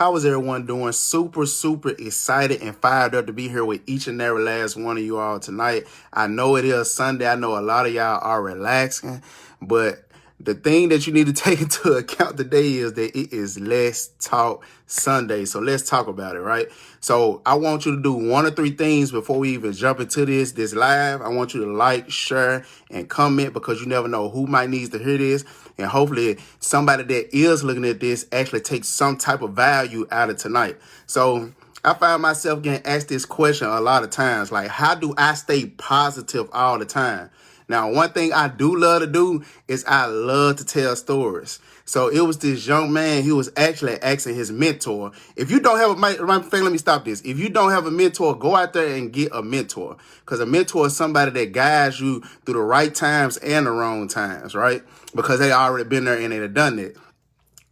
How is everyone doing? Super excited and fired up to be here with each and every last one of you all tonight. I know it is Sunday. I know a lot of y'all are relaxing, but the thing that you need to take into account today is that it is Let's Talk Sunday. So let's talk about it, right? So I want you to do one or three things before we even jump into this live. I want you to like, share, and comment because you never know who might need to hear this. And hopefully somebody that is looking at this actually takes some type of value out of tonight. So I find myself getting asked this question a lot of times, like, how do I stay positive all the time? Now, one thing I do love to do is I love to tell stories. So it was this young man, he was actually asking his mentor, if you don't have let me stop this. If you don't have a mentor, go out there and get a mentor. Because a mentor is somebody that guides you through the right times and the wrong times, right? Because they already been there and they have done it.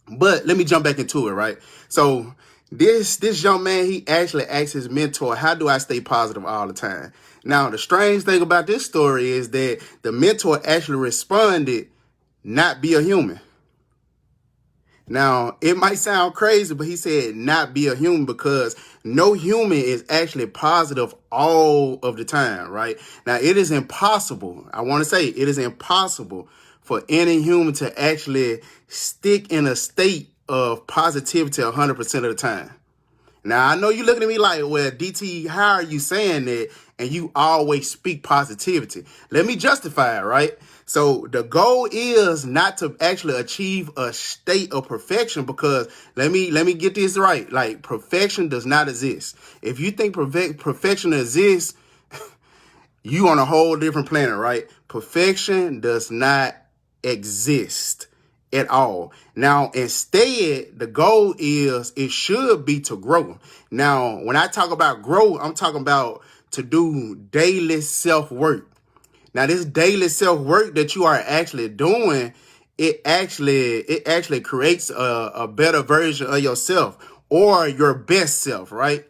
But let me jump back into it, right? So this young man, he actually asked his mentor, how do I stay positive all the time? Now, the strange thing about this story is that the mentor actually responded, not be a human. Now, it might sound crazy, but he said not be a human because no human is actually positive all of the time, right? Now, it is impossible. I want to say it is impossible for any human to actually stick in a state of positivity 100% of the time. Now, I know you're looking at me like, well, DT, how are you saying that? And you always speak positivity. Let me justify it, right? So the goal is not to actually achieve a state of perfection because let me get this right. Like, perfection does not exist. If you think perfection exists, you on a whole different planet, right? Perfection does not exist at all. Now, instead, the goal is it should be to grow. Now, when I talk about grow, I'm talking about to do daily self-work. Now, this daily self-work that you are actually doing, it actually creates a better version of yourself or your best self, right?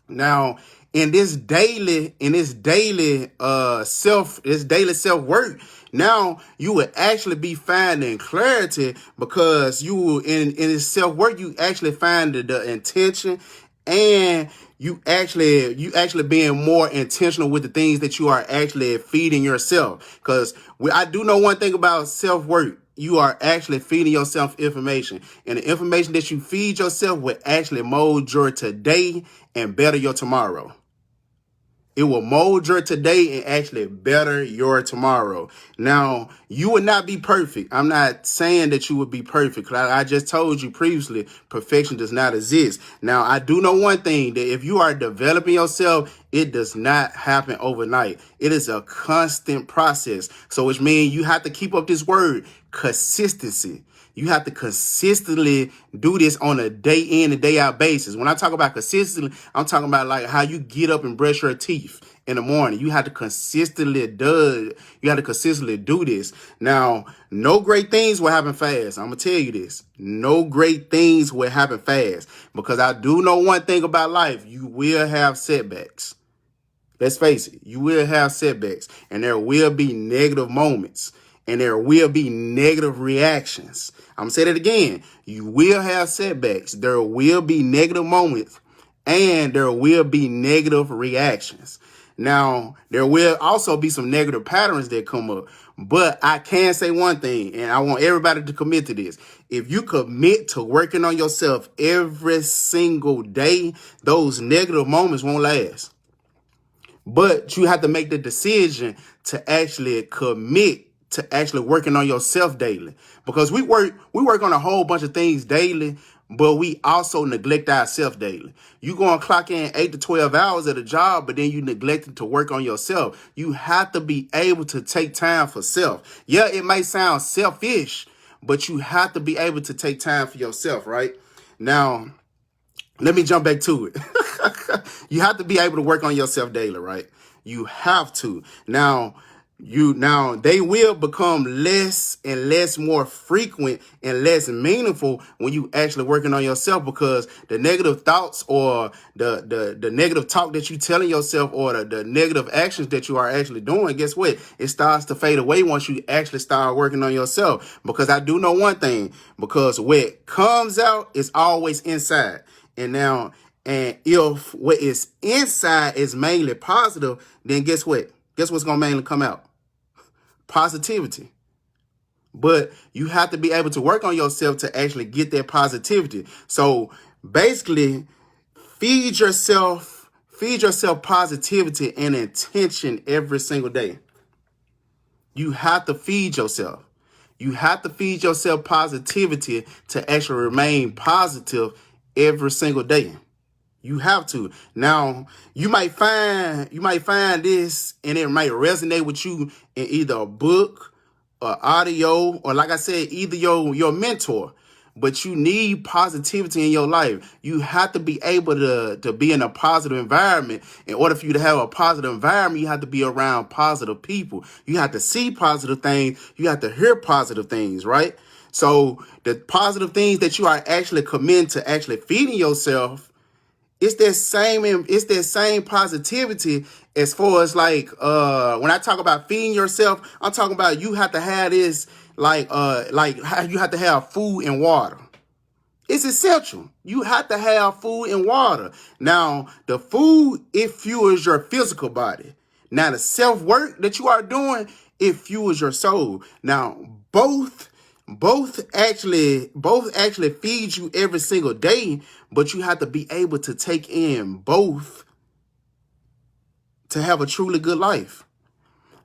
Now, in this daily self work, now you will actually be finding clarity because you will in this self work you actually find the intention and you actually being more intentional with the things that you are actually feeding yourself. Because I do know one thing about self work. You are actually feeding yourself information. And the information that you feed yourself will actually mold your today and better your tomorrow. It will mold your today and actually better your tomorrow. Now, you would not be perfect. I'm not saying that you would be perfect. I just told you previously, perfection does not exist. Now, I do know one thing, that if you are developing yourself, it does not happen overnight. It is a constant process. So which means you have to keep up this word, consistency. You have to consistently do this on a day in and day out basis. When I talk about consistently, I'm talking about like how you get up and brush your teeth in the morning. You have to consistently do this. Now, no great things will happen fast. I'm going to tell you this. No great things will happen fast because I do know one thing about life. You will have setbacks. Let's face it, you will have setbacks and there will be negative moments and there will be negative reactions. I'm going to say that again. You will have setbacks. There will be negative moments and there will be negative reactions. Now, there will also be some negative patterns that come up. But I can say one thing, and I want everybody to commit to this. If you commit to working on yourself every single day, those negative moments won't last. But you have to make the decision to actually commit to actually working on yourself daily. Because we work on a whole bunch of things daily, but we also neglect ourselves daily. You go and clock in 8 to 12 hours at a job, but then you neglected to work on yourself. You have to be able to take time for self. Yeah, it might sound selfish, but you have to be able to take time for yourself, right? Now, let me jump back to it. You have to be able to work on yourself daily, right? You have to. Now, They will become less and less more frequent and less meaningful when you actually working on yourself, because the negative thoughts or the negative talk that you telling yourself, or the negative actions that you are actually doing, guess what? It starts to fade away once you actually start working on yourself. Because I do know one thing, because what comes out is always inside. And if what is inside is mainly positive, then guess what? Guess what's gonna mainly come out? Positivity. But you have to be able to work on yourself to actually get that positivity. So basically, feed yourself positivity and intention every single day. You have to feed yourself. You have to feed yourself positivity to actually remain positive every single day. You have to. Now, you might find this and it might resonate with you in either a book or audio, or like I said, either your mentor. But you need positivity in your life. You have to be able to be in a positive environment. In order for you to have a positive environment, you have to be around positive people. You have to see positive things. You have to hear positive things, right? So the positive things that you are actually committing to actually feeding yourself, it's that same positivity. As far as like when I talk about feeding yourself, I'm talking about you have to have this, like how you have to have food and water. It's essential. You have to have food and water. Now, the food, it fuels your physical body. Now, the self-work that you are doing, it fuels your soul. Now, both actually feed you every single day, but you have to be able to take in both to have a truly good life.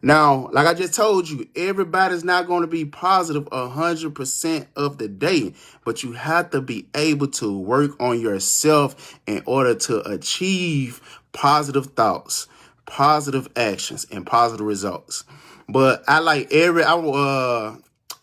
Now, like I just told you, everybody's not going to be positive 100% of the day, but you have to be able to work on yourself in order to achieve positive thoughts, positive actions, and positive results. But I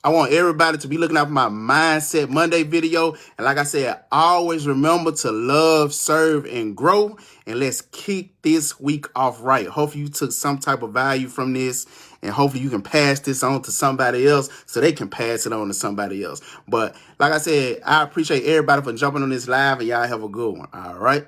want everybody to be looking out for my Mindset Monday video. And like I said, always remember to love, serve, and grow. And let's kick this week off right. Hopefully you took some type of value from this. And hopefully you can pass this on to somebody else so they can pass it on to somebody else. But like I said, I appreciate everybody for jumping on this live. And y'all have a good one. All right.